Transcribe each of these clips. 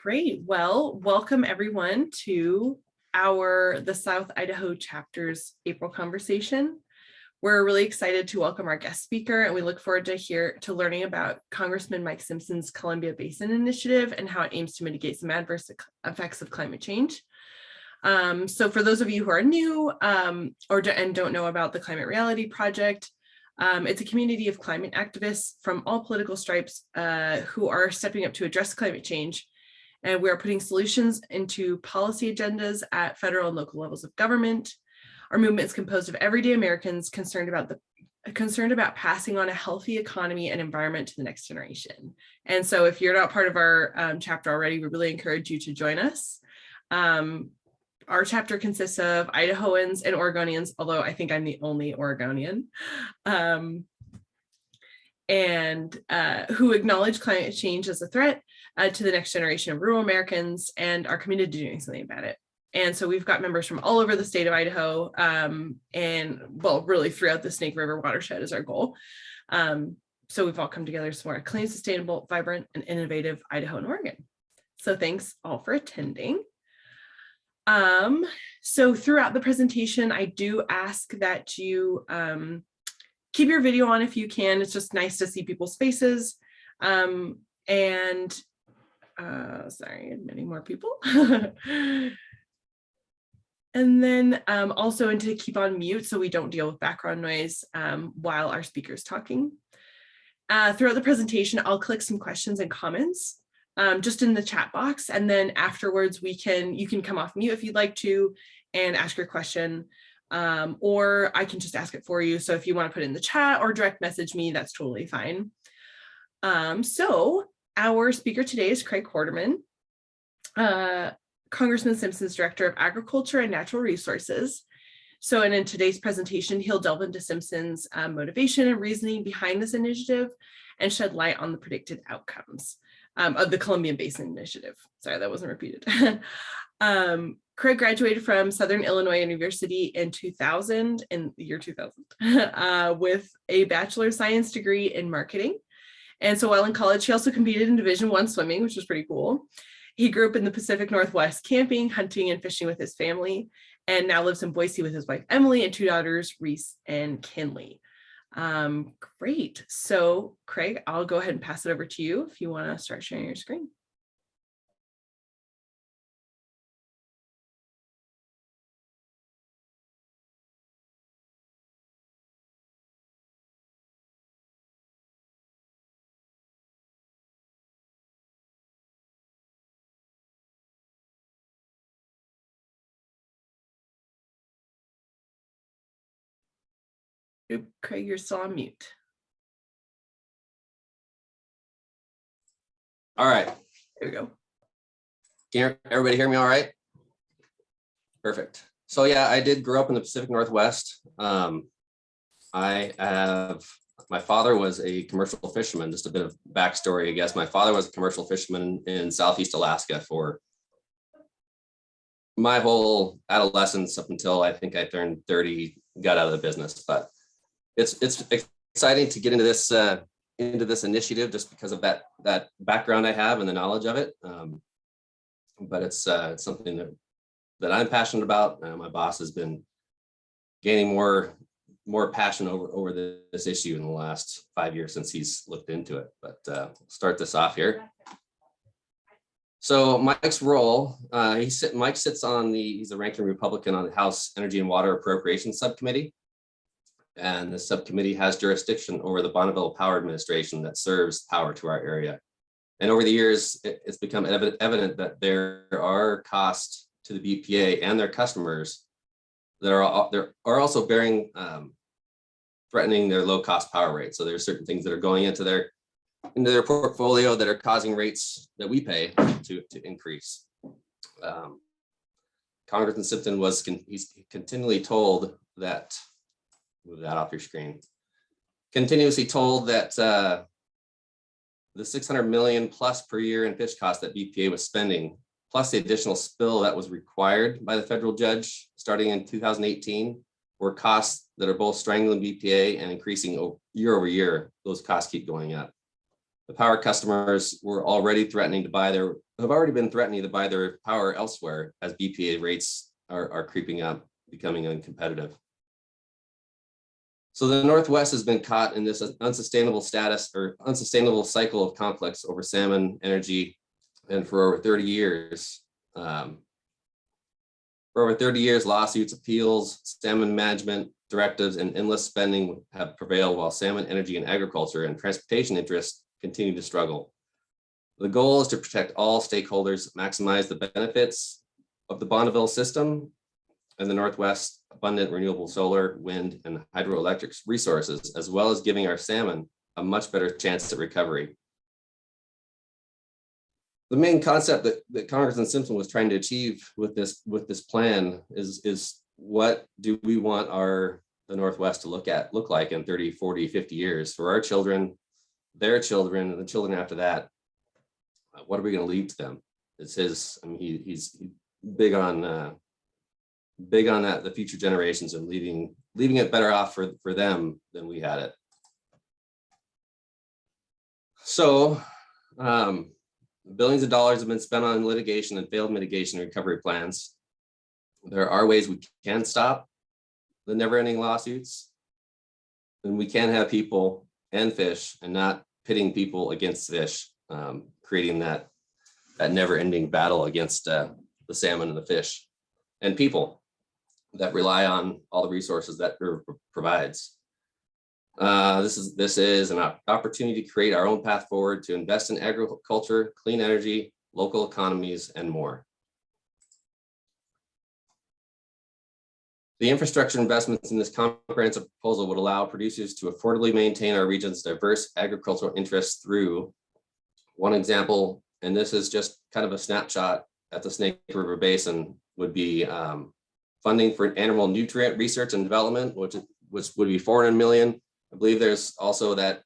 Great. Well, welcome everyone to the South Idaho chapter's April conversation. We're really excited to welcome our guest speaker, and we look forward to learning about Congressman Mike Simpson's Columbia Basin Initiative and how it aims to mitigate some adverse effects of climate change. So for those of you who are new and don't know about the Climate Reality Project, it's a community of climate activists from all political stripes who are stepping up to address climate change. And we're putting solutions into policy agendas at federal and local levels of government. Our movement is composed of everyday Americans concerned about passing on a healthy economy and environment to the next generation. And so if you're not part of our chapter already, we really encourage you to join us. Our chapter consists of Idahoans and Oregonians, although I think I'm the only Oregonian, who acknowledge climate change as a threat to the next generation of rural Americans and are committed to doing something about it. And so we've got members from all over the state of Idaho, and well, really throughout the Snake River watershed is our goal. So we've all come together to support a clean, sustainable, vibrant, and innovative Idaho and Oregon. So thanks all for attending. So throughout the presentation, I do ask that you keep your video on if you can. It's just nice to see people's faces. Sorry, admitting more people. And then also to keep on mute so we don't deal with background noise while our speaker's talking. Throughout the presentation, I'll click some questions and comments just in the chat box. And then afterwards, you can come off mute if you'd like to and ask your question, or I can just ask it for you. So if you want to put it in the chat or direct message me, that's totally fine. So our speaker today is Criag Quarterman, Congressman Simpson's Director of Agriculture and Natural Resources. So, and in today's presentation, he'll delve into Simpson's motivation and reasoning behind this initiative and shed light on the predicted outcomes of the Columbia Basin Initiative. Sorry, that wasn't repeated. Criag graduated from Southern Illinois University in the year 2000, with a Bachelor of Science degree in marketing. And so while in college, he also competed in Division I swimming, which was pretty cool. He grew up in the Pacific Northwest, camping, hunting, and fishing with his family, and now lives in Boise with his wife, Emily, and two daughters, Reese and Kinley. Great. So Criag, I'll go ahead and pass it over to you if you want to start sharing your screen. Criag, you're still on mute. All right. There we go. Can everybody hear me all right? Perfect. So yeah, I did grow up in the Pacific Northwest. My father was a commercial fisherman. Just a bit of backstory, I guess. My father was a commercial fisherman in Southeast Alaska for my whole adolescence up until I think I turned 30, got out of the business. But it's exciting to get into this initiative just because of that background I have and the knowledge of it. But it's something that I'm passionate about. My boss has been gaining more passion over this issue in the last 5 years since he's looked into it. But start this off here. So Mike's role, Mike sits he's a ranking Republican on the House Energy and Water Appropriations Subcommittee. And the subcommittee has jurisdiction over the Bonneville Power Administration that serves power to our area. And over the years, it's become evident that there are costs to the BPA and their customers that are also threatening their low cost power rate. So there's certain things that are going into their portfolio that are causing rates that we pay to increase. Congressman Simpson he's continually told that. Move that off your screen. Continuously told that the $600 million plus per year in fish costs that BPA was spending, plus the additional spill that was required by the federal judge starting in 2018, were costs that are both strangling BPA and increasing year over year. Those costs keep going up. The power customers were already threatening to buy their, have already been threatening to buy their power elsewhere as BPA rates are creeping up, becoming uncompetitive. So the Northwest has been caught in this unsustainable status or unsustainable cycle of conflicts over salmon energy. And for over 30 years, lawsuits, appeals, salmon management directives, and endless spending have prevailed while salmon energy and agriculture and transportation interests continue to struggle. The goal is to protect all stakeholders, maximize the benefits of the Bonneville system and the Northwest abundant renewable solar, wind, and hydroelectric resources, as well as giving our salmon a much better chance at recovery. The main concept that Congressman Simpson was trying to achieve with this plan is what do we want the Northwest to look like in 30, 40, 50 years for our children, their children, and the children after that. What are we going to leave to them? It's his, I mean, he's big on that, the future generations, and leaving it better off for them than we had it. So billions of dollars have been spent on litigation and failed mitigation and recovery plans. There are ways we can stop the never-ending lawsuits, and we can have people and fish, and not pitting people against fish, creating that never-ending battle against the salmon and the fish and people that rely on all the resources that river provides. This is an opportunity to create our own path forward to invest in agriculture, clean energy, local economies, and more. The infrastructure investments in this comprehensive proposal would allow producers to affordably maintain our region's diverse agricultural interests through one example, and this is just kind of a snapshot at the Snake River Basin, would be funding for animal nutrient research and development, which would be $400 million. I believe there's also that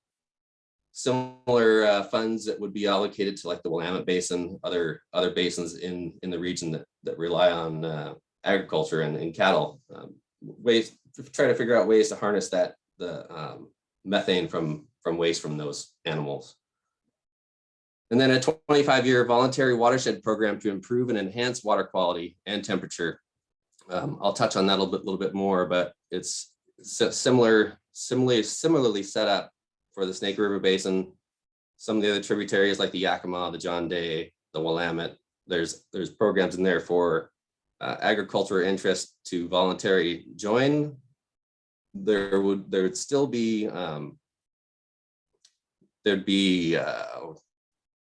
similar funds that would be allocated to like the Willamette Basin, other basins in the region that rely on agriculture and cattle. Ways to try to figure out ways to harness the methane from waste from those animals. And then a 25-year voluntary watershed program to improve and enhance water quality and temperature. I'll touch on that a little bit more, but it's similarly set up for the Snake River Basin. Some of the other tributaries like the Yakima, the John Day, the Willamette, there's programs in there for agriculture interest to voluntarily join. There would still be there'd be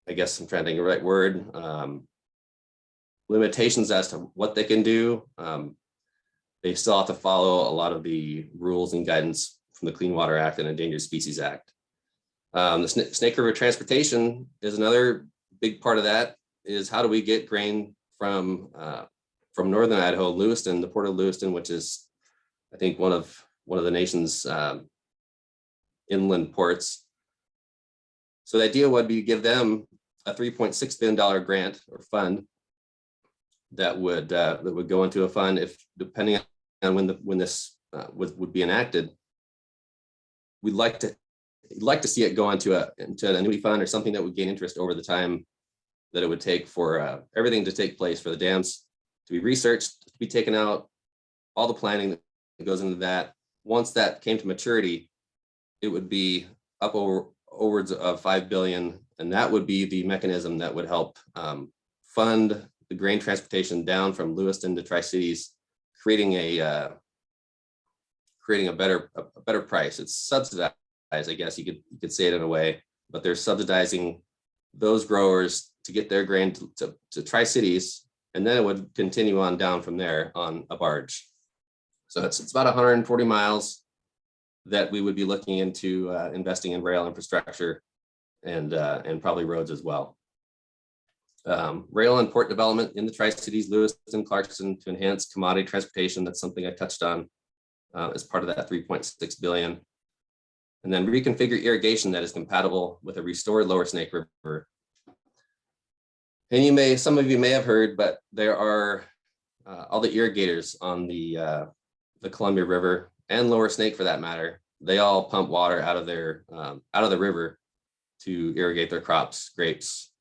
I guess I'm trying to think of the right word, limitations as to what they can do. They still have to follow a lot of the rules and guidance from the Clean Water Act and Endangered Species Act. The Snake River transportation is another big part of that, is how do we get grain from northern Idaho, Lewiston, the port of Lewiston, which is, I think, one of the nation's inland ports. So the idea would be give them a $3.6 billion grant or fund that would go into a fund if, depending on when this would be enacted. We'd like to see it go into an annuity fund or something that would gain interest over the time that it would take for everything to take place, for the dams to be researched, to be taken out, all the planning that goes into that. Once that came to maturity, it would be upwards of $5 billion, and that would be the mechanism that would help fund the grain transportation down from Lewiston to Tri-Cities, creating a better price. It's subsidized, I guess you could say it in a way, but they're subsidizing those growers to get their grain to Tri-Cities, and then it would continue on down from there on a barge. So it's about 140 miles that we would be looking into investing in rail infrastructure and probably roads as well. Rail and port development in the Tri-Cities, Lewiston, Clarkson, to enhance commodity transportation. That's something I touched on as part of that $3.6 billion. And then reconfigure irrigation that is compatible with a restored Lower Snake River. And some of you may have heard, but there are all the irrigators on the Columbia River and Lower Snake, for that matter. They all pump water out of the river to irrigate their crops, grapes,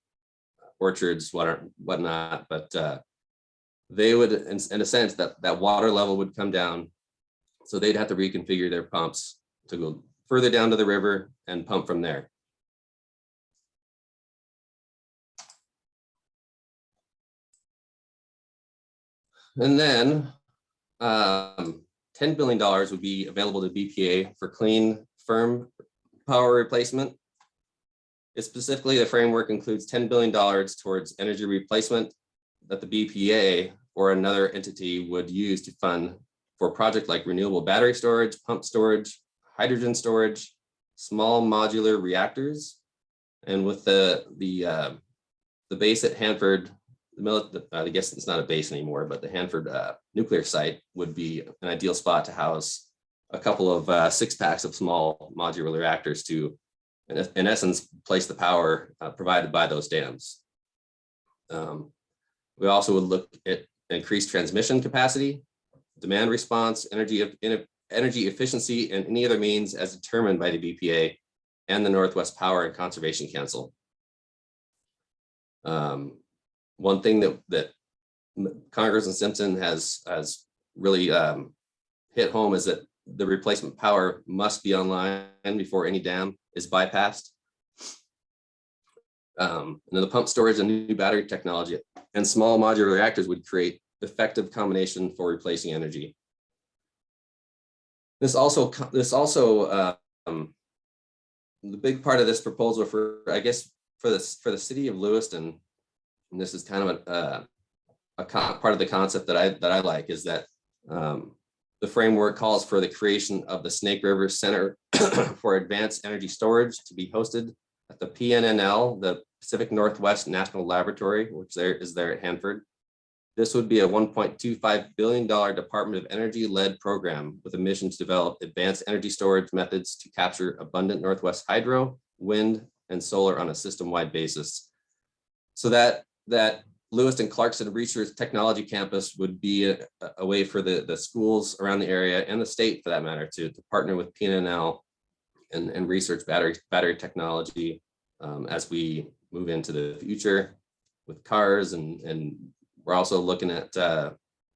orchards, whatnot. But they would, in a sense, that water level would come down. So they'd have to reconfigure their pumps to go further down to the river and pump from there. And then $10 billion would be available to BPA for clean, firm power replacement. Specifically, the framework includes $10 billion towards energy replacement that the BPA or another entity would use to fund for projects like renewable battery storage, pump storage, hydrogen storage, small modular reactors. And with the base at Hanford, I guess it's not a base anymore, but the Hanford nuclear site would be an ideal spot to house a couple of 6 packs of small modular reactors to, in essence, place the power provided by those dams. We also would look at increased transmission capacity, demand response, energy efficiency, and any other means as determined by the BPA and the Northwest Power and Conservation Council. One thing that Congressman Simpson has really hit home is that the replacement power must be online before any dam is bypassed. And the pump storage and new battery technology and small modular reactors would create effective combination for replacing energy. This also the big part of this proposal for, I guess, for the city of Lewiston, and this is kind of part of the concept that I like, is that the framework calls for the creation of the Snake River Center for Advanced Energy Storage to be hosted at the PNNL, the Pacific Northwest National Laboratory, which is there at Hanford. This would be a $1.25 billion Department of Energy-led program with a mission to develop advanced energy storage methods to capture abundant Northwest hydro, wind, and solar on a system-wide basis. So that Lewiston Clarkson Research Technology Campus would be a way for the schools around the area and the state, for that matter, to partner with PNNL and research battery technology as we move into the future with cars, and we're also looking at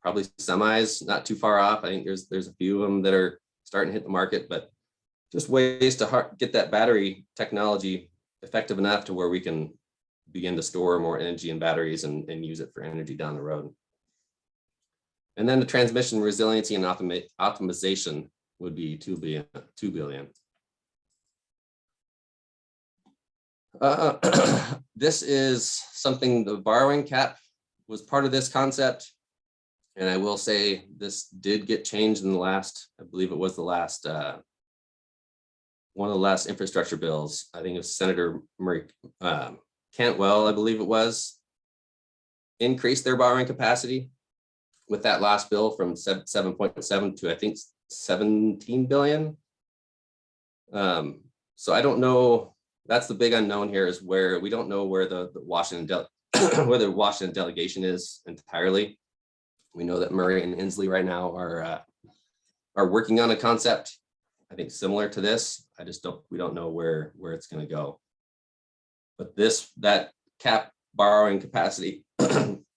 probably semis not too far off. I think there's a few of them that are starting to hit the market, but just ways to get that battery technology effective enough to where we can begin to store more energy in batteries and use it for energy down the road. And then the transmission resiliency and optimization would be $2 billion. This is something, the borrowing cap was part of this concept. And I will say this did get changed in the last, I believe it was the last, one of the last infrastructure bills. I think it was Senator Murray Cantwell, I believe it was, increased their borrowing capacity with that last bill from 7.7 to I think 17 billion. So I don't know. That's the big unknown here, is where we don't know where the Washington where the Washington delegation is entirely. We know that Murray and Inslee right now are working on a concept, I think, similar to this. We don't know where it's going to go. But that cap borrowing capacity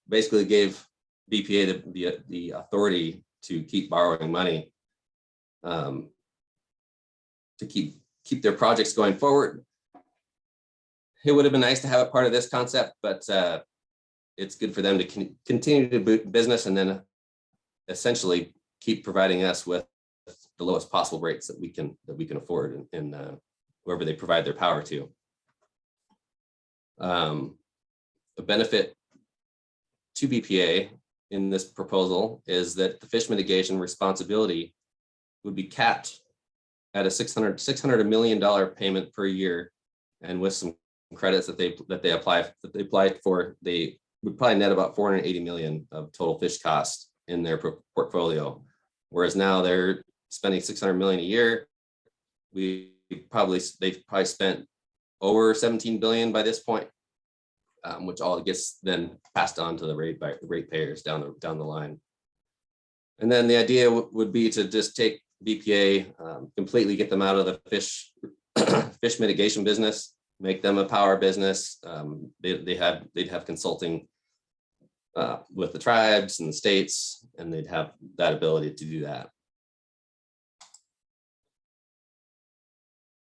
basically gave BPA the authority to keep borrowing money to keep their projects going forward. It would have been nice to have it part of this concept, but it's good for them to continue to do business and then essentially keep providing us with the lowest possible rates that we can afford in whoever they provide their power to. The benefit to BPA in this proposal is that the fish mitigation responsibility would be capped at a $600 million payment per year, and with some credits that they applied for, they would probably net about 480 million of total fish costs in their portfolio. Whereas now they're spending 600 million a year. They've probably spent over 17 billion by this point, which all gets then passed on to the ratepayers down the line. And then the idea would be to just take BPA, completely get them out of the fish mitigation business, make them a power business. They'd have consulting with the tribes and the states, and they'd have that ability to do that.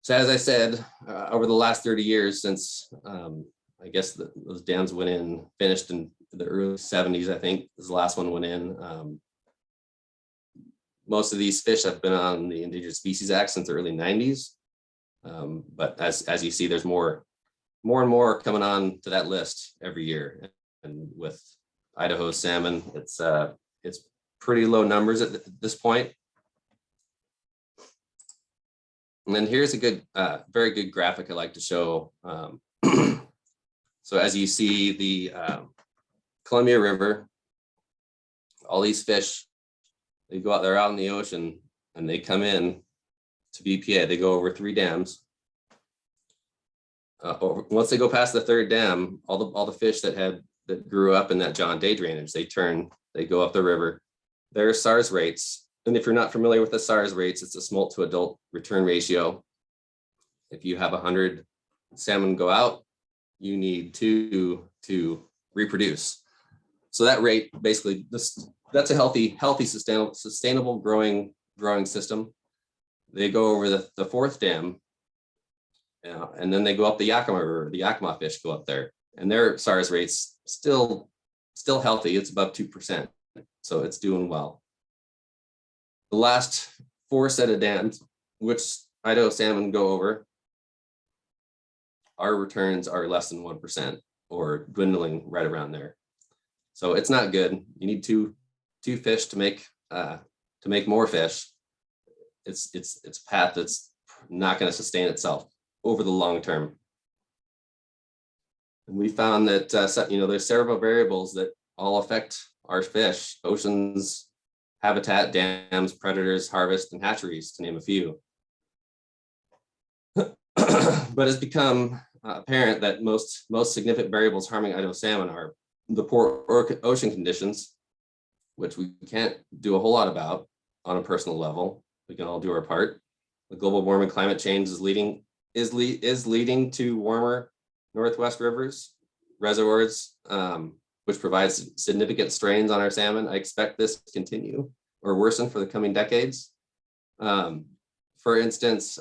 So as I said, over the last 30 years since I guess those dams finished in the early 70s, I think is the last one went in. Most of these fish have been on the Endangered Species Act since the early 90s. But as you see, there's more and more coming on to that list every year. And with Idaho salmon, it's pretty low numbers at this point. And then here's a good, very good graphic I like to show. So as you see, the Columbia River, all these fish, they go out, they're out in the ocean, and they come in to BPA. They go over 3 dams. Once they go past the 3rd dam, all the fish that grew up in that John Day drainage, they go up the river. Their SARS rates, and if you're not familiar with the SARS rates, it's a smolt to adult return ratio. If you have 100 salmon go out, you need 2 to reproduce. So that rate, basically, that's a healthy, sustainable growing system. They go over the 4th dam, and then they go up the Yakima River. The Yakima fish go up there, and their SARS rate's still healthy. It's above 2%, so it's doing well. The last 4 set of dams, which Idaho salmon go over, our returns are less than 1% or dwindling right around there. So it's not good. You need two fish to make more fish. It's a path that's not going to sustain itself over the long term. And we found that there's several variables that all affect our fish: oceans, habitat, dams, predators, harvest, and hatcheries, to name a few. But it's become apparent that most significant variables harming Idaho salmon are the poor ocean conditions, which we can't do a whole lot about on a personal level. We can all do our part. The global warming, climate change is leading to warmer northwest reservoirs, which provides significant strains on our salmon. I expect this to continue or worsen for the coming decades. For instance,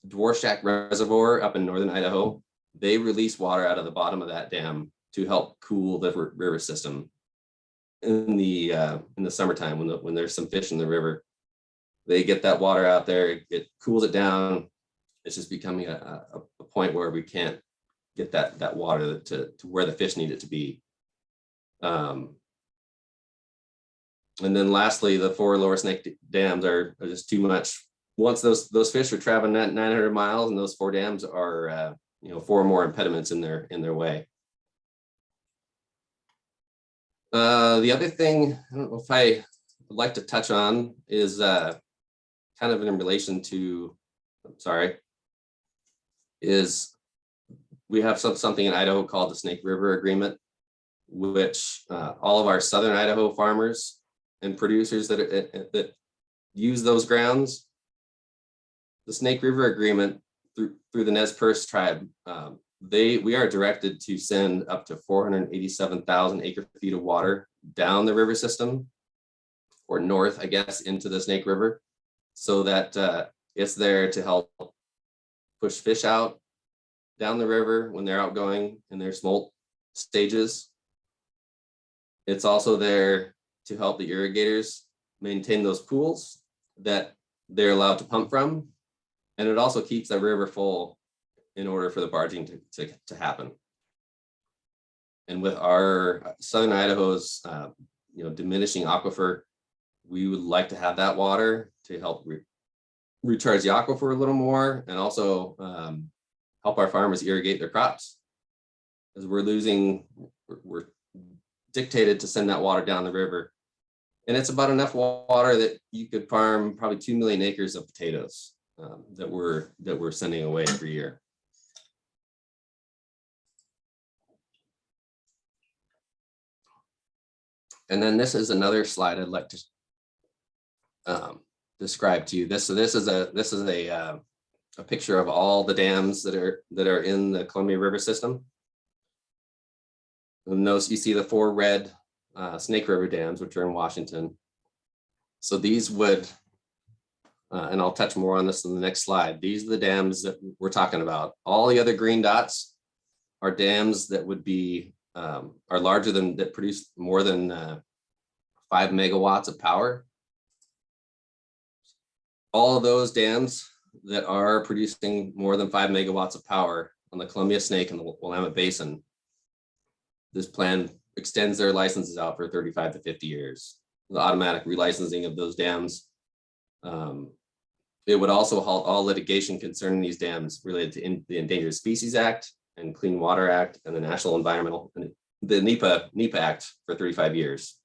Dvorak Reservoir up in northern Idaho, they release water out of the bottom of that dam to help cool the river system in the summertime when there's some fish in the river. They get that water out there, it cools it down. It's just becoming a point where we can't get that water to where the fish need it to be. And then lastly, the 4 lower snake dams are just too much. Once those fish are traveling 900 miles, and those 4 dams are 4 more impediments in their way. The other thing I don't know if I would like to touch on is kind of in relation to, is we have something in Idaho called the Snake River Agreement, which all of our southern Idaho farmers and producers that use those grounds, the Snake River Agreement through the Nez Perce tribe, we are directed to send up to 487,000 acre feet of water down the river system, or north, I guess, into the Snake River, so that it's there to help push fish out down the river when they're outgoing in their smolt stages. It's also there to help the irrigators maintain those pools that they're allowed to pump from. And it also keeps the river full in order for the barging to happen. And with our southern Idaho's diminishing aquifer, we would like to have that water to help recharge the aquifer a little more, and also help our farmers irrigate their crops. As we're dictated to send that water down the river. And it's about enough water that you could farm probably 2 million acres of potatoes that we're sending away every year. And then this is another slide I'd like to describe to you. This is a a picture of all the dams that are in the Columbia River system. And those, you see the 4 red Snake River dams, which are in Washington. So these would, and I'll touch more on this in the next slide. These are the dams that we're talking about. All the other green dots are dams that would be, are larger than, that produce more than 5 megawatts of power. All of those dams that are producing more than 5 megawatts of power on the Columbia, Snake, and the Willamette Basin, this plan extends their licenses out for 35 to 50 years. The automatic relicensing of those dams. It would also halt all litigation concerning these dams related to the Endangered Species Act and Clean Water Act and the National Environmental, and the NEPA Act for 35 years.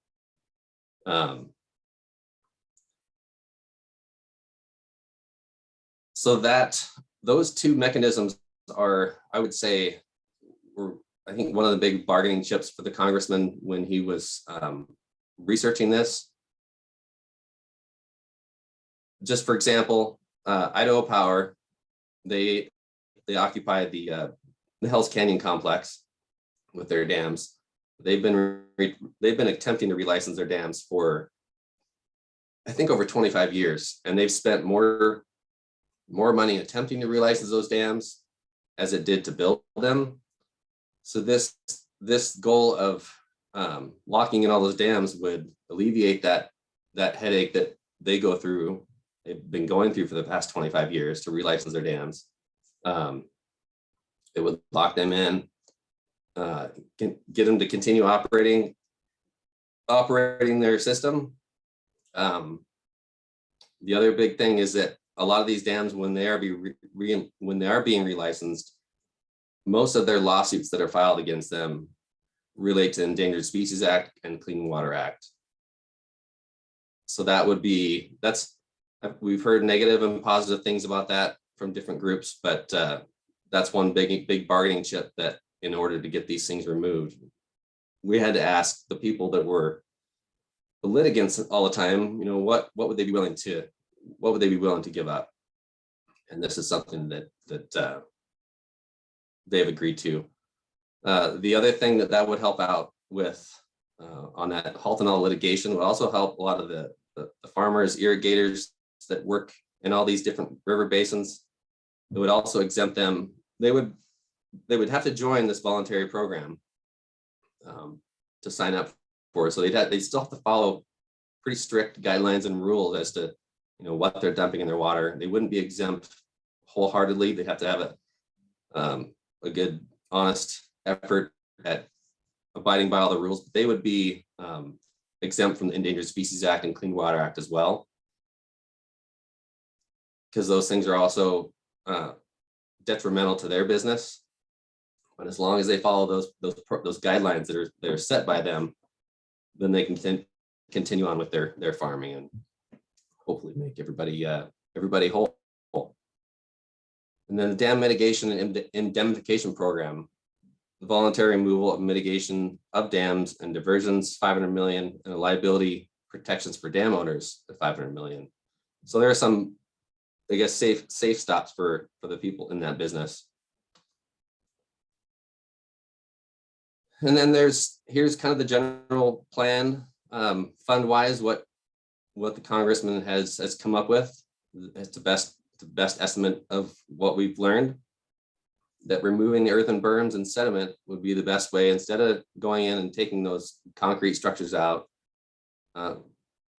So that those 2 mechanisms are, I would say, were, I think, one of the big bargaining chips for the congressman when he was researching this. Just for example, Idaho Power, they occupy the Hells Canyon complex with their dams. They've been attempting to relicense their dams for, I think, over 25 years, and they've spent more money attempting to relicense those dams as it did to build them. So this goal of locking in all those dams would alleviate that headache that they go through. They've been going through for the past 25 years to relicense their dams. It would lock them in, get them to continue operating their system. The other big thing is that a lot of these dams, when they are being relicensed, most of their lawsuits that are filed against them relate to Endangered Species Act and Clean Water Act. So that would be, we've heard negative and positive things about that from different groups, but that's one big bargaining chip that in order to get these things removed, we had to ask the people that were the litigants all the time, you know, what would they be willing to give up? And this is something that they've agreed to. The other thing that would help out with on that halt and all litigation would also help a lot of the farmers, irrigators that work in all these different river basins. It would also exempt them. They would have to join this voluntary program to sign up for it. So they'd still have to follow pretty strict guidelines and rules as to, you know, what they're dumping in their water. They wouldn't be exempt wholeheartedly. They'd have to have a good, honest effort at abiding by all the rules. But they would be exempt from the Endangered Species Act and Clean Water Act as well, because those things are also detrimental to their business. But as long as they follow those guidelines that are set by them, then they can continue on with their farming and hopefully make everybody whole. And then the dam mitigation and indemnification program, the voluntary removal of mitigation of dams and diversions, 500 million, and liability protections for dam owners, the 500 million. So there are some, I guess, safe stops for the people in that business. And then here's kind of the general plan, fund-wise, what the congressman has come up with. It's the best estimate of what we've learned, that removing the earthen berms and sediment would be the best way, instead of going in and taking those concrete structures out,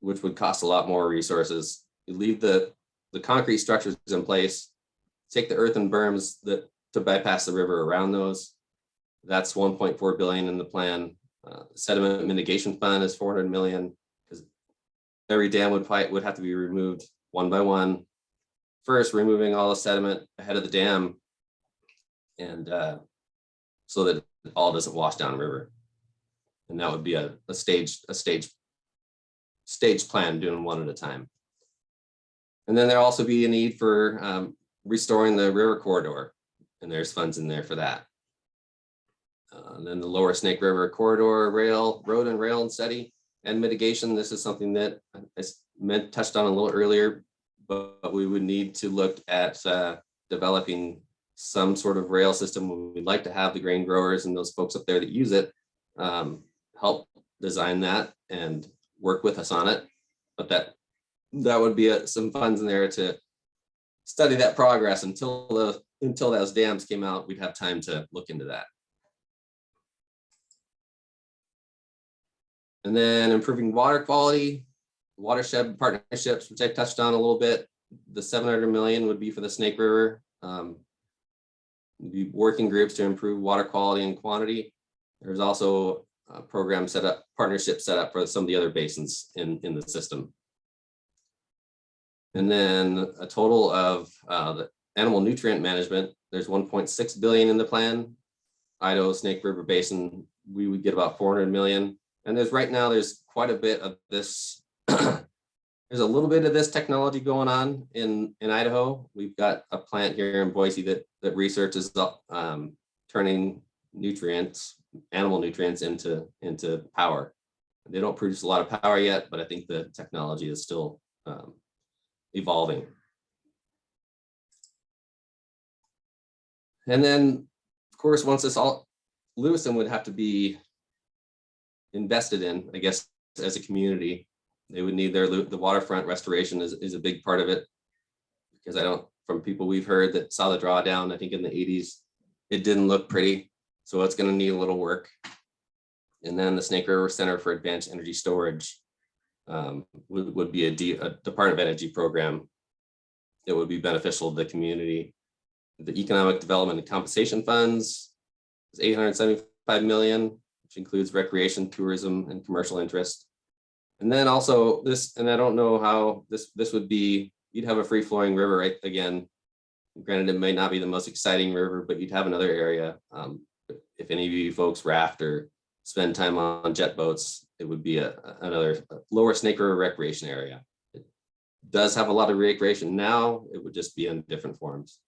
which would cost a lot more resources. You leave the concrete structures in place, take the earthen berms to bypass the river around those. That's 1.4 billion in the plan. Sediment mitigation fund is 400 million, because every dam would have to be removed one by one. First, removing all the sediment ahead of the dam, and so that it all doesn't wash down river. And that would be a staged plan, doing one at a time. And then there'll also be a need for restoring the river corridor, and there's funds in there for that. And then the lower Snake River corridor road and rail and study and mitigation. This is something that I touched on a little earlier, but we would need to look at developing some sort of rail system. We'd like to have the grain growers and those folks up there that use it help design that and work with us on it. But that would be some funds in there to study that progress until those dams came out. We'd have time to look into that. And then improving water quality, watershed partnerships, which I touched on a little bit. The 700 million would be for the Snake River. Be working groups to improve water quality and quantity. There's also a program set up, partnership set up for some of the other basins in the system. And then a total of the animal nutrient management, there's 1.6 billion in the plan. Idaho Snake River Basin, we would get about 400 million. And there's quite a bit of this. There's a little bit of this technology going on in Idaho. We've got a plant here in Boise that researches turning nutrients, animal nutrients into power. They don't produce a lot of power yet, but I think the technology is still evolving. And then, of course, once this all, Lewiston would have to be invested in, I guess, as a community. They would need the waterfront restoration is a big part of it, because from people we've heard that saw the drawdown, I think in the 80s, it didn't look pretty. So it's going to need a little work. And then the Snake River Center for Advanced Energy Storage would be a Department of Energy program that would be beneficial to the community. The Economic Development and Compensation Funds is 875 million, which includes recreation, tourism, and commercial interest. And then also this, and I don't know how this would be, you'd have a free flowing river, right? Again, granted, it may not be the most exciting river, but you'd have another area. If any of you folks raft or spend time on jet boats, it would be another lower Snake River recreation area. It does have a lot of recreation now. It would just be in different forms.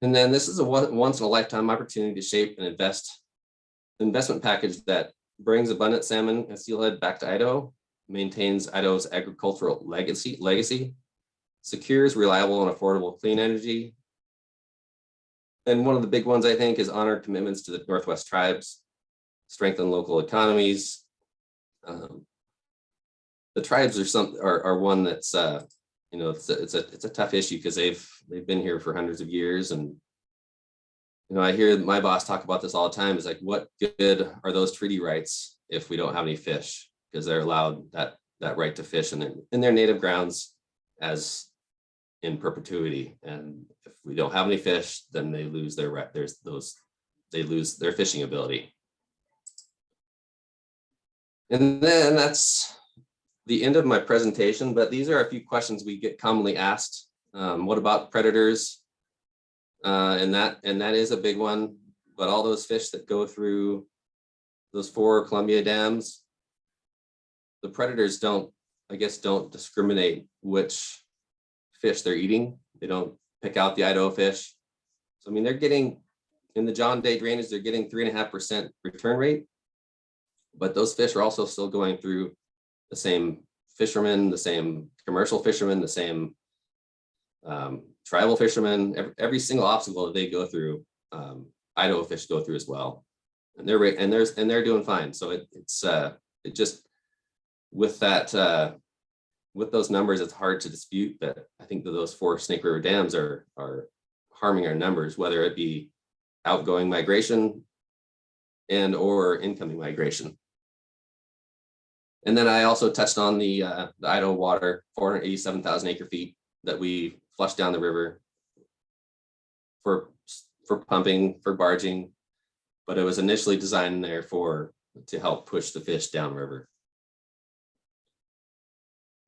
And then this is a once in a lifetime opportunity to shape an investment package that brings abundant salmon and steelhead back to Idaho, maintains Idaho's agricultural legacy, secures reliable and affordable clean energy. And one of the big ones, I think, is honor commitments to the Northwest tribes, strengthen local economies. The tribes are one that's it's a tough issue because they've been here for hundreds of years. And I hear my boss talk about this all the time. Is like, what good are those treaty rights if we don't have any fish? Because they're allowed that right to fish in their native grounds as in perpetuity. And if we don't have any fish, then they lose their right. They lose their fishing ability. And then that's the end of my presentation. But these are a few questions we get commonly asked. What about predators? And that is a big one. But all those fish that go through those 4 Columbia dams, the predators don't discriminate which fish they're eating. They don't pick out the Idaho fish. So, I mean, they're getting, in the John Day drainage, they're getting 3.5% return rate, but those fish are also still going through the same fishermen, the same commercial fishermen, the same tribal fishermen. Every single obstacle that they go through, Idaho fish go through as well, and they're doing fine. So it just with that with those numbers, it's hard to dispute that. I think that those 4 Snake River dams are harming our numbers, whether it be outgoing migration and or incoming migration. And then I also touched on the Idaho water, 487,000 acre feet that we flushed down the river for pumping, for barging, but it was initially designed there to help push the fish downriver.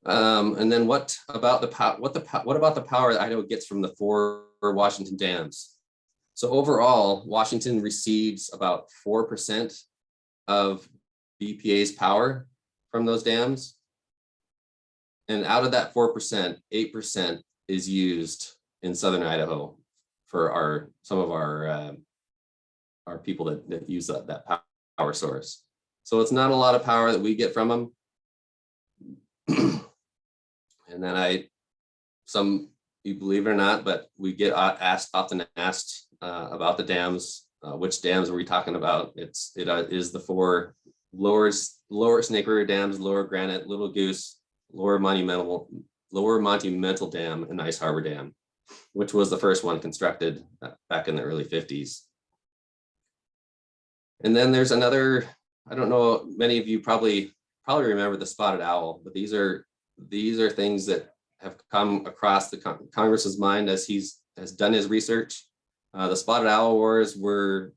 And then what about the power that Idaho gets from the 4 Washington dams? So overall, Washington receives about 4% of BPA's power from those dams. And out of that 4%, 8% is used in southern Idaho for some of our people that use that power source. So it's not a lot of power that we get from them. And then some, you believe it or not, but we get often asked about the dams. Which dams are we talking about? It is the four lower Snake River dams: Lower Granite, Little Goose, Lower Monumental Dam, and Ice Harbor Dam, which was the first one constructed back in the early 50s. And then there's another, I don't know, many of you probably remember the spotted owl, but these are things that have come across the Congress's mind as he's done his research. The spotted owl wars were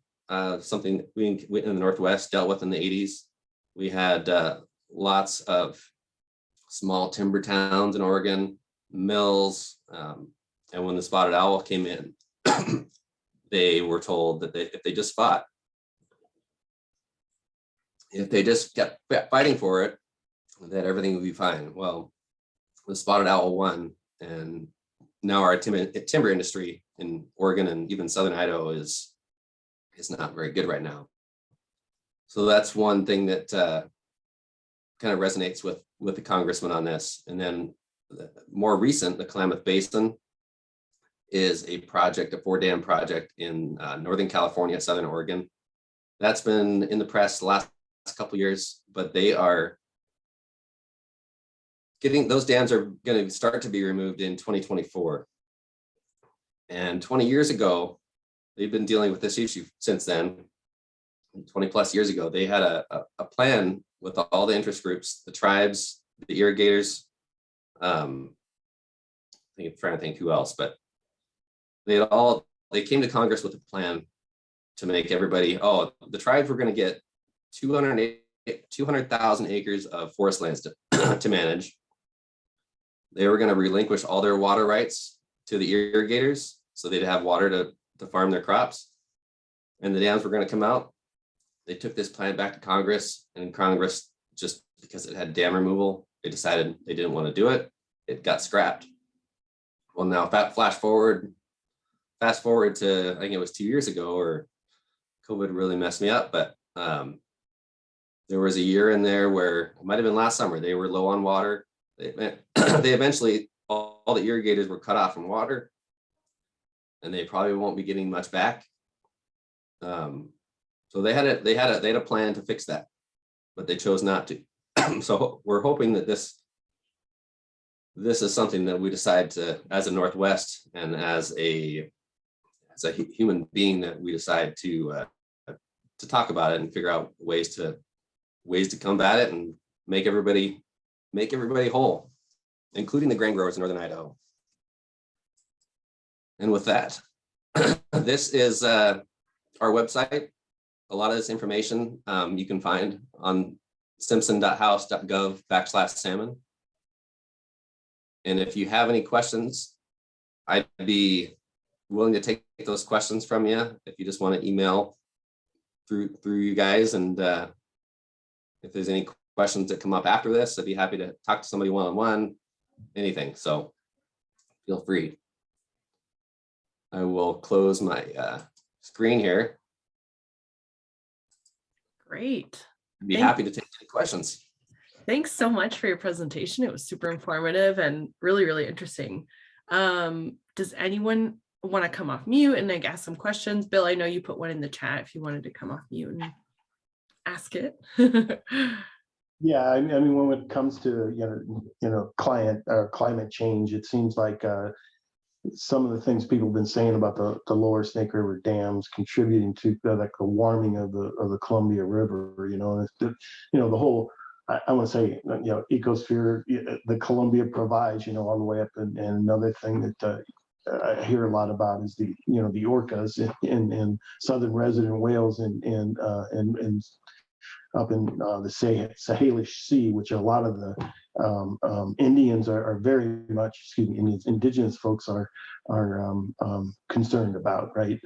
something we in the Northwest dealt with in the 80s. We had lots of small timber towns in Oregon, mills, and when the spotted owl came in, they were told that if they just fought, if they just kept fighting for it, that everything would be fine. Well, the spotted owl won, and now our timber industry in Oregon and even Southern Idaho is not very good right now. So that's one thing that kind of resonates with the congressman on this. And then more recent, the Columbia Basin is a 4-dam project in Northern California, Southern Oregon. That's been in the press the last couple of years, but they are those dams are going to start to be removed in 2024. And 20 years ago, they've been dealing with this issue since then. 20 plus years ago, they had a plan with all the interest groups, the tribes, the irrigators. I'm trying to think who else, but they came to Congress with a plan to make everybody, the tribes were going to get 200,000 acres of forest lands to manage. They were going to relinquish all their water rights to the irrigators, so they'd have water to farm their crops. And the dams were going to come out. They took this plan back to Congress, and Congress, just because it had dam removal, they decided they didn't want to do it. It got scrapped. Well, now fast forward to, I think it was 2 years ago, or COVID really messed me up, but there was a year in there where it might have been last summer, they were low on water. They eventually, all the irrigators were cut off from water, and they probably won't be getting much back. So they had a plan to fix that, but they chose not to. So we're hoping that this is something that we decide to, as a Northwest and as a human being, that we decide to talk about it and figure out ways to combat it and make everybody whole, including the grain growers in Northern Idaho. And with that, this is our website. A lot of this information you can find on simpson.house.gov/salmon. And if you have any questions, I'd be willing to take those questions from you. If you just want to email through you guys, and if there's any questions that come up after this, I'd be happy to talk to somebody one-on-one, anything. So feel free. I will close my screen here. Great. I'd be happy to take any questions. Thanks so much for your presentation. It was super informative and really, really interesting. Does anyone want to come off mute and like ask some questions? Bill, I know you put one in the chat if you wanted to come off mute and ask it. Yeah, I mean, when it comes to climate change, it seems like some of the things people have been saying about the lower Snake River dams contributing to like the warming of the Columbia River. The whole, I want to say, ecosphere the Columbia provides, all the way up, and another thing that I hear a lot about is the orcas in southern resident Wales and up in the Sahelish Sea, which a lot of the Indians are very much, indigenous folks are concerned about, right?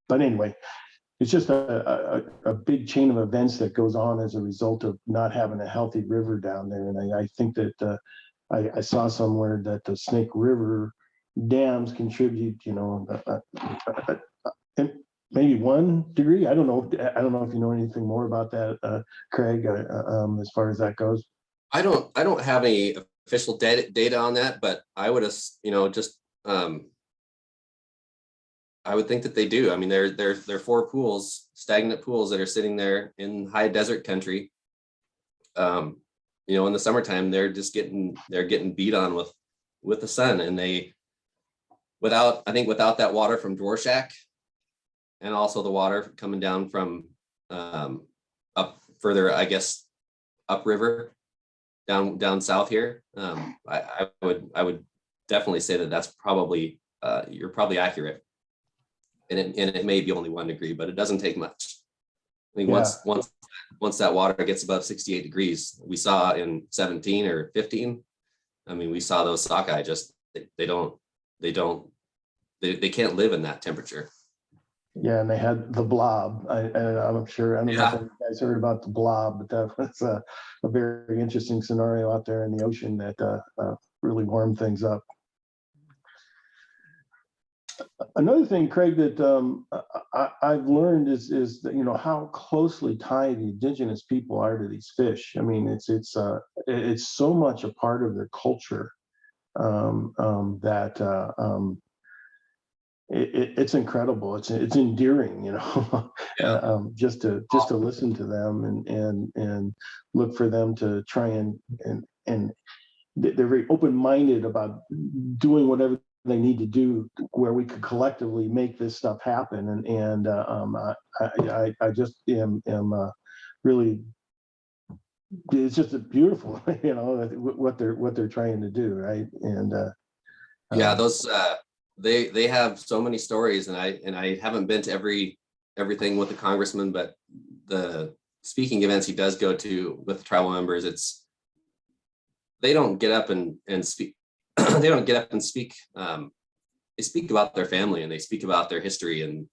But anyway, it's just a big chain of events that goes on as a result of not having a healthy river down there. And I think that I saw somewhere that the Snake River dams contribute, maybe 1 degree. I don't know if you know anything more about that, Craig, as far as that goes. I don't have any official data on that, but I would, just I would think that they do. I mean, they're 4 pools, stagnant pools that are sitting there in high desert country. In the summertime, they're getting beat on with the sun, and without that water from Dvorak, and also the water coming down from up further, I guess, upriver down south here. I would definitely say that that's probably you're probably accurate. And it may be only 1 degree, but it doesn't take much. I think once that water gets above 68 degrees, we saw in 17 or 15. I mean, we saw those sockeye just they can't live in that temperature. Yeah, and they had the blob. I'm sure, I don't know if you guys heard about the blob, but that was a very interesting scenario out there in the ocean that really warmed things up. Another thing, Craig, that I've learned is that, how closely tied the indigenous people are to these fish. I mean, it's so much a part of their culture that it's incredible. It's endearing, just to listen to them and look for them to try and they're very open-minded about doing whatever they need to do where we could collectively make this stuff happen. I just am really, it's just a beautiful, what they're trying to do. Right. And those they have so many stories, and I haven't been to everything with the congressman, but the speaking events he does go to with the tribal members, they don't get up and speak. They don't get up and speak. They speak about their family, and they speak about their history, and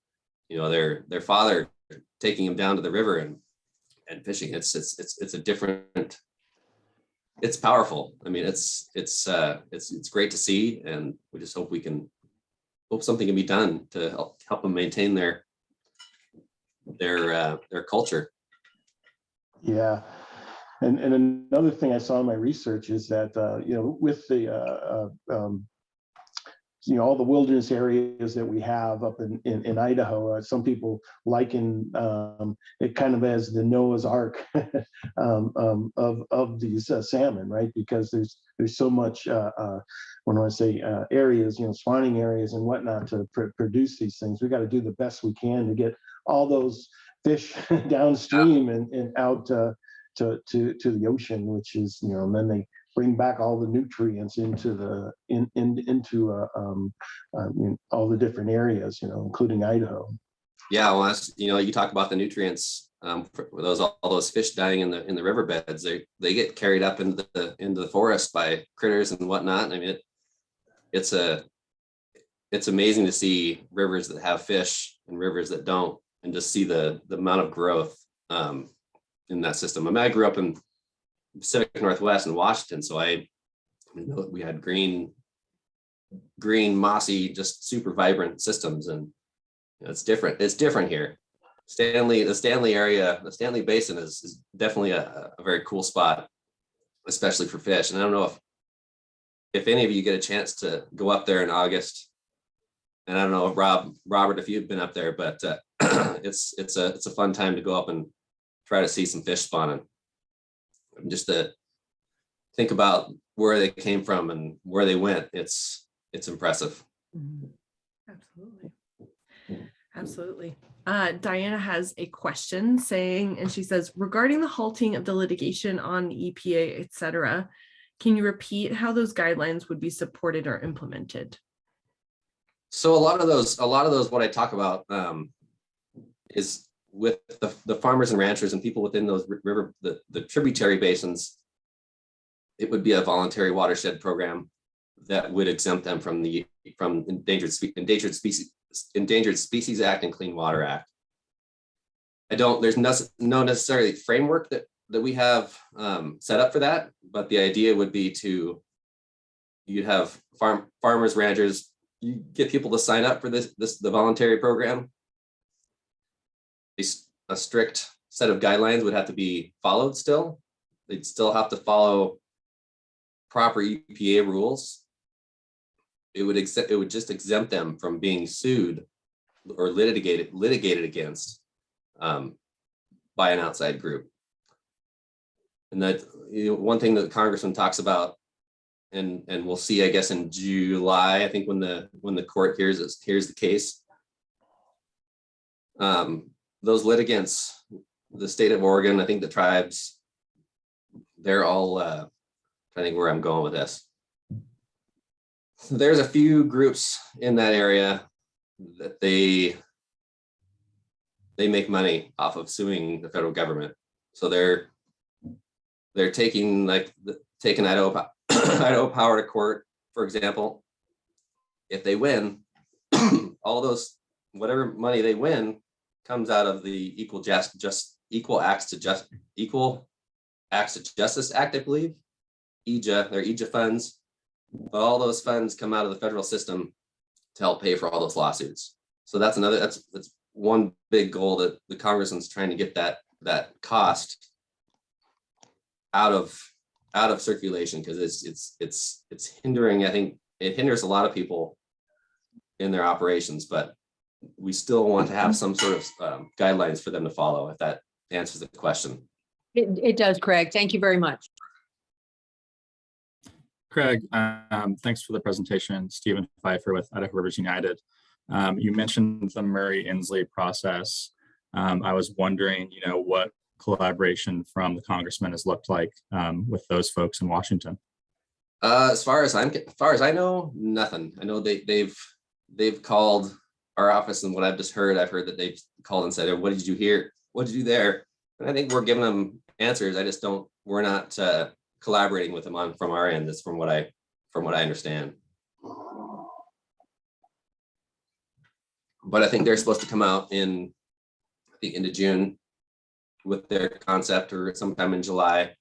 their father taking him down to the river and fishing. It's a different. It's powerful. I mean, it's great to see, and we just hope something can be done to help them maintain their culture. Yeah. And another thing I saw in my research is that, with the, all the wilderness areas that we have up in Idaho, some people liken it kind of as the Noah's Ark of these salmon, right? Because there's so much, when I say areas, spawning areas and whatnot to produce these things. We got to do the best we can to get all those fish downstream and out to the ocean, which is, and then they bring back all the nutrients into all the different areas, including Idaho. Yeah, well, you talk about the nutrients. All those fish dying in the riverbeds, they get carried up into the forest by critters and whatnot. I mean, it's amazing to see rivers that have fish and rivers that don't, and just see the amount of growth in that system. I mean, I grew up in Pacific Northwest in Washington, so we had green, mossy, just super vibrant systems, and it's different. It's different here. The Stanley area, the Stanley Basin is definitely a very cool spot, especially for fish. And I don't know if any of you get a chance to go up there in August. And I don't know, Robert, if you've been up there, but it's a fun time to go up and try to see some fish spawning. Just to think about where they came from and where they went, it's impressive. Absolutely. Diana has a question and she says, regarding the halting of the litigation on EPA, etc., can you repeat how those guidelines would be supported or implemented? So a lot of those, what I talk about is with the farmers and ranchers and people within those the tributary basins. It would be a voluntary watershed program that would exempt them from Endangered Species Act and Clean Water Act. There's no necessarily framework that we have set up for that, but the idea would be you'd have farmers, ranchers, you get people to sign up for the voluntary program. A strict set of guidelines would have to be followed still. They'd still have to follow proper EPA rules, it would just exempt them from being sued or litigated against by an outside group. And that, one thing that the congressman talks about, and we'll see, I guess, in July, I think when the court hears the case, those litigants, the state of Oregon, I think the tribes, they're all, I think where I'm going with this. So there's a few groups in that area that they make money off of suing the federal government. So they're taking Idaho Idaho Power to court, for example. If they win, all those, whatever money they win comes out of the Equal Acts to Justice Act, I believe. EJA, their EJA funds. But all those funds come out of the federal system to help pay for all those lawsuits. So that's one big goal that the congressman's trying to get that cost out of circulation, because it's hindering. I think it hinders a lot of people in their operations, but we still want to have some sort of guidelines for them to follow, if that answers the question. It does, Craig. Thank you very much. Craig, thanks for the presentation. Stephen Pfeiffer with Idaho Rivers United. You mentioned the Murray-Inslee process. I was wondering, what collaboration from the congressman has looked like with those folks in Washington. As far as I know, nothing. I know they've called our office, and what I've heard that they've called and said, "What did you hear? What did you do there?" And I think we're giving them answers. We're not collaborating with them from our end. That's from what I understand. But I think they're supposed to come out in the end of June with their concept, or sometime in July,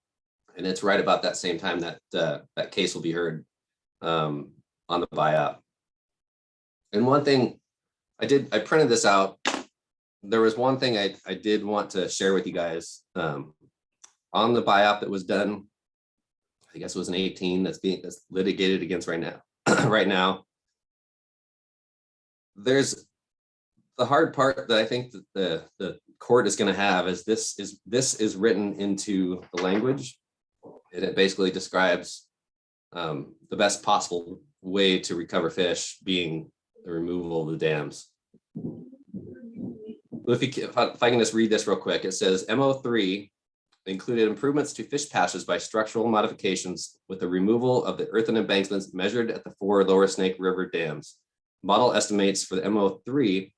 and it's right about that same time that that case will be heard on the buyout. And one thing I printed this out. There was one thing I did want to share with you guys on the buyout that was done. I guess it was an 18 that's litigated against right now. Right now, there's the hard part that I think that the court is going to have is this is written into the language, and it basically describes the best possible way to recover fish, being the removal of the dams. If I can just read this real quick, it says MO3 included improvements to fish passes by structural modifications with the removal of the earthen embankments measured at the 4 Lower Snake River dams. Model estimates for the MO3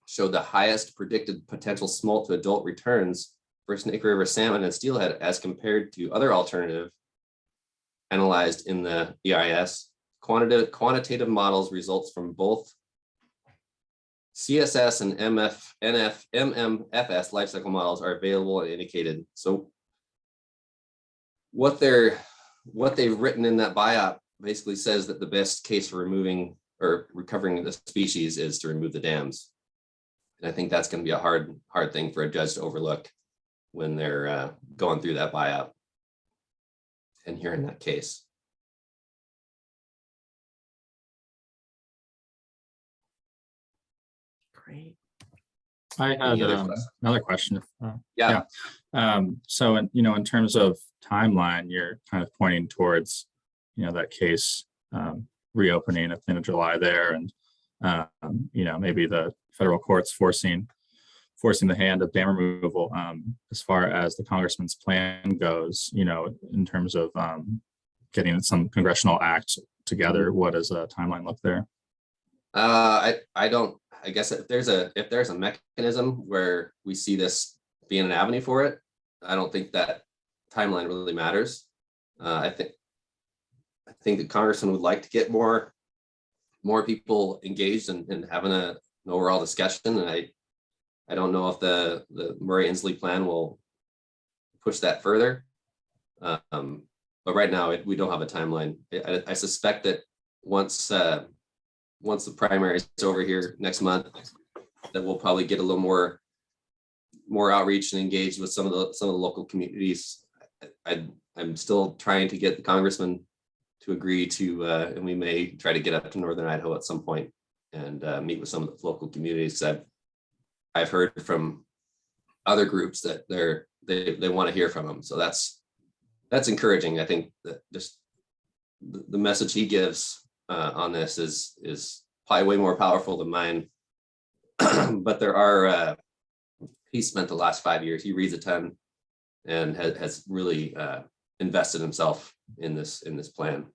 showed the highest predicted potential smolt to adult returns for Snake River salmon and steelhead as compared to other alternative analyzed in the EIS. Quantitative models results from both CSS and MMFS lifecycle models are available and indicated. So what they've written in that buyout basically says that the best case for removing or recovering the species is to remove the dams. And I think that's going to be a hard thing for a judge to overlook when they're going through that buyout and hearing that case. Great. I had Any other questions? another question. Yeah. So, in terms of timeline, you're kind of pointing towards, that case reopening at the end of July there, and maybe the federal courts forcing the hand of dam removal. As far as the congressman's plan goes, in terms of getting some congressional acts together, what does a timeline look there? I guess if there's a mechanism where we see this being an avenue for it, I don't think that timeline really matters. I think the congressman would like to get more people engaged and having an overall discussion. And I don't know if the Murray-Inslee plan will push that further. But right now we don't have a timeline. I suspect that once the primary is over here next month, that we'll probably get a little more outreach and engaged with some of the local communities. I'm still trying to get the congressman agree to, and we may try to get up to Northern Idaho at some point and meet with some of the local communities. I've heard from other groups that they want to hear from them. So that's encouraging. I think that just the message he gives on this is probably way more powerful than mine. But there are, he spent the last 5 years, he reads a ton and has really invested himself in this plan.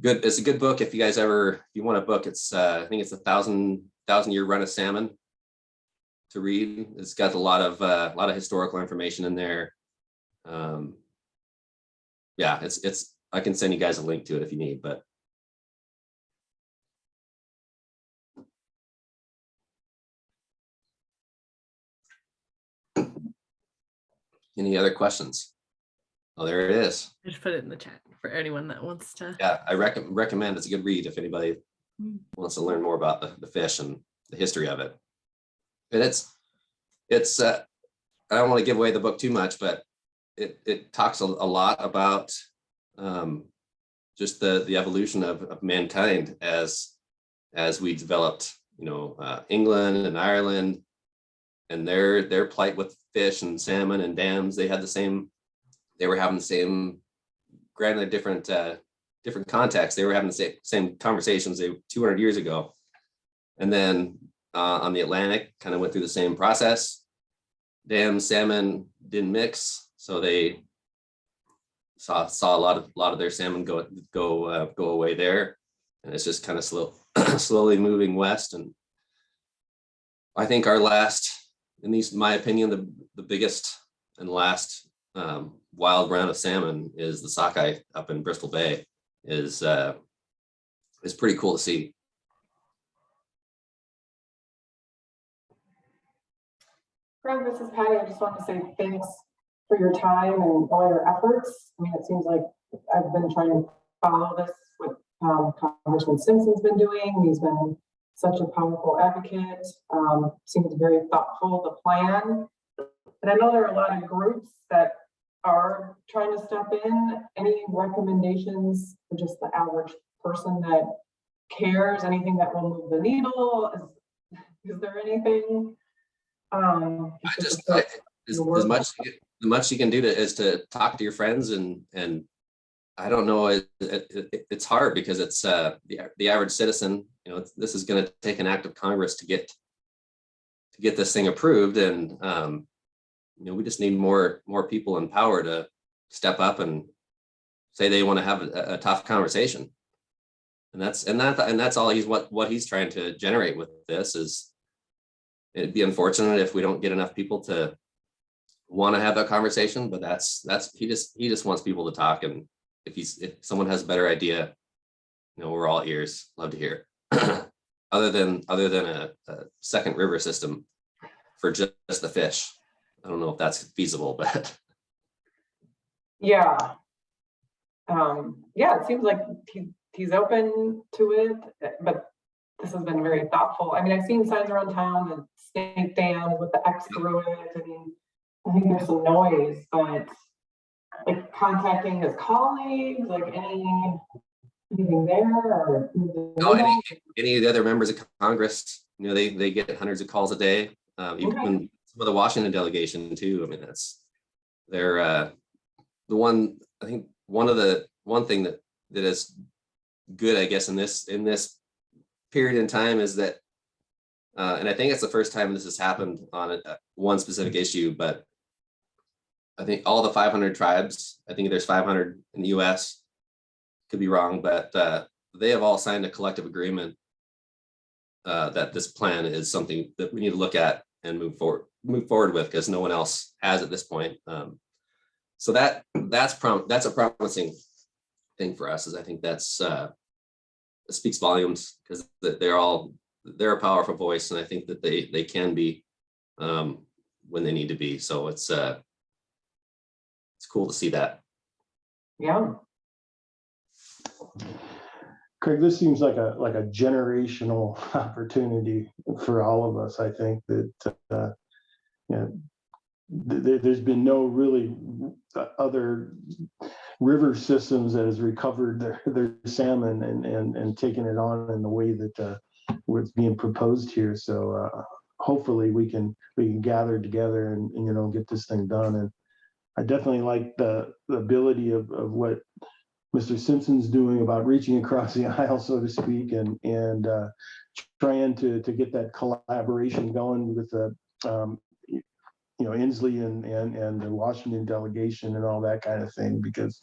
Good. It's a good book. If you guys if you want a book, it's I think it's 1,000-year run of salmon to read. It's got a lot of historical information in there. Yeah, it's I can send you guys a link to it if you need, but any other questions? Oh, there it is. I just put it in the chat for anyone that wants to. Yeah, I recommend it's a good read if anybody wants to learn more about the fish and the history of it. And it's I don't want to give away the book too much, but it talks a lot about just the evolution of mankind as we developed, England and Ireland and their plight with fish and salmon and dams. They were having the same, granted different contexts. They were having the same conversations 200 years ago. And then on the Atlantic, kind of went through the same process. Dams, salmon didn't mix, so they saw a lot of their salmon go away there, and it's just kind of slowly moving west. And I think our last, in my opinion, the biggest and last wild round of salmon is the sockeye up in Bristol Bay. Is pretty cool to see. Greg, this is Patty. I just want to say thanks for your time and all your efforts. I mean, it seems like I've been trying to follow this with Congressman Simpson's been doing. He's been such a powerful advocate. Seems very thoughtful, the plan. And I know there are a lot of groups that are trying to step in. Any recommendations for just the average person that cares? Anything that will move the needle? Is there anything? As much you can do is to talk to your friends and I don't know, it's hard because it's the average citizen. This is going to take an act of Congress to get this thing approved, and we just need more people in power to step up and say they want to have a tough conversation. And that's all what he's trying to generate with this. Is it'd be unfortunate if we don't get enough people to want to have that conversation, but that's he just wants people to talk. And if someone has a better idea, we're all ears, love to hear. other than a second river system for just the fish. I don't know if that's feasible, but yeah. It seems like he's open to it, but this has been very thoughtful. I mean, I've seen signs around town, the snake dams with the X through it. I mean, I think there's some noise, but like contacting his colleagues, like anything there, or any of the other members of Congress, they get hundreds of calls a day. Even some of the Washington delegation too. I mean, they're the one. I think one thing that is good, I guess, in this period in time is that, and I think it's the first time this has happened on one specific issue, but I think all the 500 tribes, I think there's 500 in the US, could be wrong, but they have all signed a collective agreement that this plan is something that we need to look at and move forward with, because no one else has at this point. So that's a promising thing for us, is I think it speaks volumes, because they're a powerful voice, and I think that they can be when they need to be. So it's cool to see that. Yeah. Craig, this seems like a generational opportunity for all of us. I think that there's been no really other river systems that has recovered their salmon and taken it on in the way that what's being proposed here. So hopefully we can gather together and get this thing done. And I definitely like the ability of what Mr. Simpson's doing about reaching across the aisle, so to speak, and trying to get that collaboration going with the Inslee and the Washington delegation and all that kind of thing. Because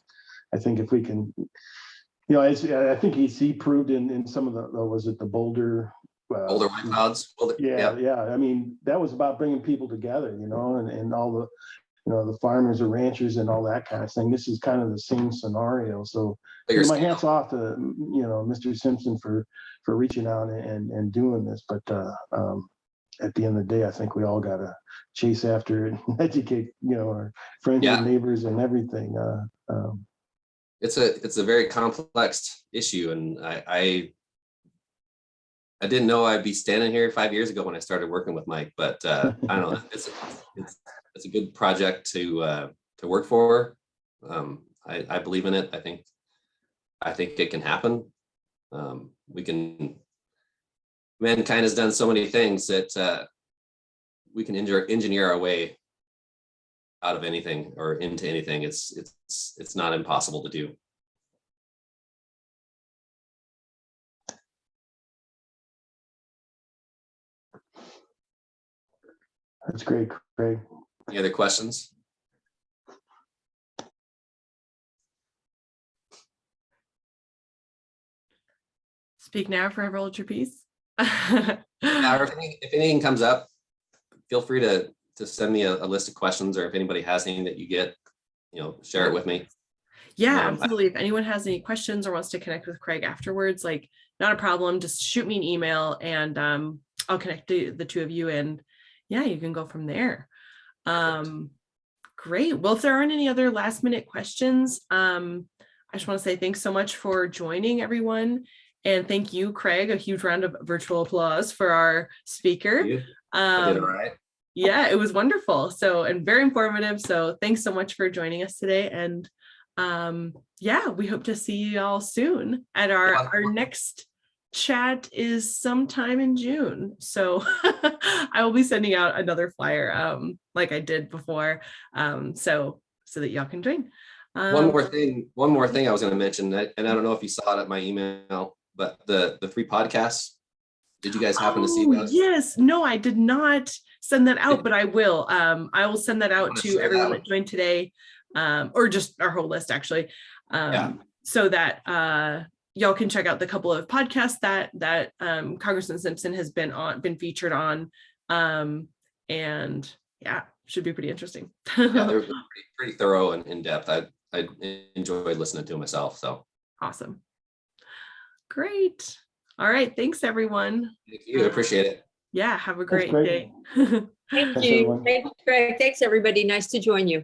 I think if we can, I think he proved in some of the was it the Boulder White Clouds. Yeah. I mean, that was about bringing people together, and all the the farmers or ranchers and all that kind of thing. This is kind of the same scenario. So my hat's off to Mr. Simpson for reaching out and doing this. But at the end of the day, I think we all got to chase after it and educate our friends and neighbors and everything. It's a very complex issue, and I didn't know I'd be standing here 5 years ago when I started working with Mike, but I don't know. It's a good project to work for. I believe in it. I think it can happen. Mankind has done so many things that we can engineer our way out of anything or into anything. It's not impossible to do. That's great, Craig. Any other questions? Speak now, forever hold your peace. If anything comes up, feel free to send me a list of questions, or if anybody has anything that you get, share it with me. Yeah, absolutely. If anyone has any questions or wants to connect with Craig afterwards, not a problem. Just shoot me an email and I'll connect the two of you, and you can go from there. Great. Well, if there aren't any other last minute questions, I just want to say thanks so much for joining, everyone. And thank you, Craig. A huge round of virtual applause for our speaker. I did all right. Yeah, it was wonderful. And very informative. So thanks so much for joining us today. And we hope to see you all soon at our next chat is sometime in June. So I will be sending out another flyer like I did before, so that y'all can join. One more thing I was going to mention, and I don't know if you saw it at my email, but the 3 podcasts, did you guys happen to see those? Yes. No, I did not send that out, but I will. I will send that out to everyone that joined today, or just our whole list, actually, so that y'all can check out the couple of podcasts that Congressman Simpson has been featured on, and should be pretty interesting. They're pretty thorough and in depth. I enjoyed listening to them myself. So awesome, great. All right, thanks everyone. Thank you. I appreciate it. Yeah, have a great day. Thank you. Thanks, Craig. Thanks, everybody. Nice to join you.